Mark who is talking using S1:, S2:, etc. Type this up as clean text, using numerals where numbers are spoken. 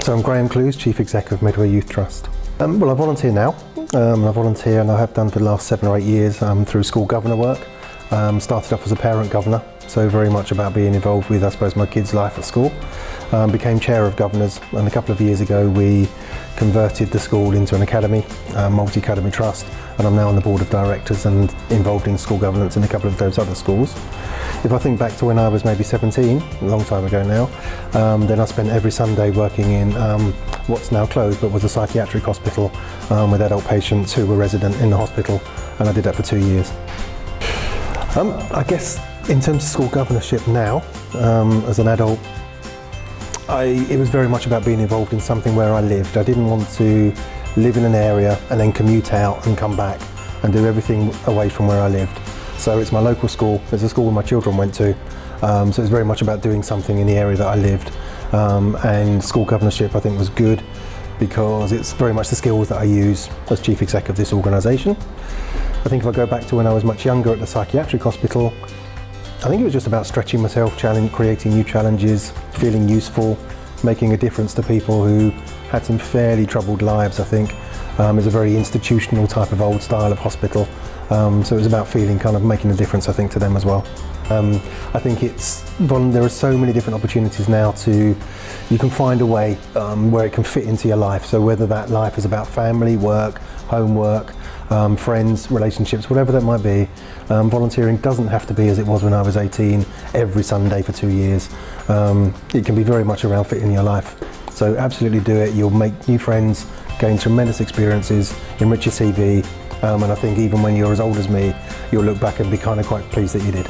S1: So I'm Graham Clues, Chief Exec of Medway Youth Trust. Well, I volunteer now. I volunteer and I have done for the last 7 or 8 years through school governor work. Started off as a parent governor, so very much about being involved with, I suppose, my kids' life at school. Became chair of governors, and a couple of years ago we converted the school into an academy, multi-academy trust, and I'm now on the board of directors and involved in school governance in a couple of those other schools. If I think back to when I was maybe 17, a long time ago now, then I spent every Sunday working in what's now closed but was a psychiatric hospital with adult patients who were resident in the hospital, and I did that for 2 years. I guess in terms of school governorship now, as an adult, it was very much about being involved in something where I lived. I didn't want to live in an area and then commute out and come back and do everything away from where I lived. So it's my local school, it's a school where my children went to, so it's very much about doing something in the area that I lived. And school governorship I think was good because it's very much the skills that I use as Chief Exec of this organisation. I think if I go back to when I was much younger at the psychiatric hospital, I think it was just about stretching myself, creating new challenges, feeling useful, making a difference to people who had some fairly troubled lives, I think. It's a very institutional type of old style of hospital, so it was about feeling kind of making a difference, I think, to them as well. I think there are so many different opportunities now you can find a way where it can fit into your life. So whether that life is about family, work, homework, friends, relationships, whatever that might be, volunteering doesn't have to be as it was when I was 18, every Sunday for 2 years. It can be very much around fitting your life. So absolutely do it. You'll make new friends, gain tremendous experiences, enrich your CV, and I think even when you're as old as me, you'll look back and be kind of quite pleased that you did.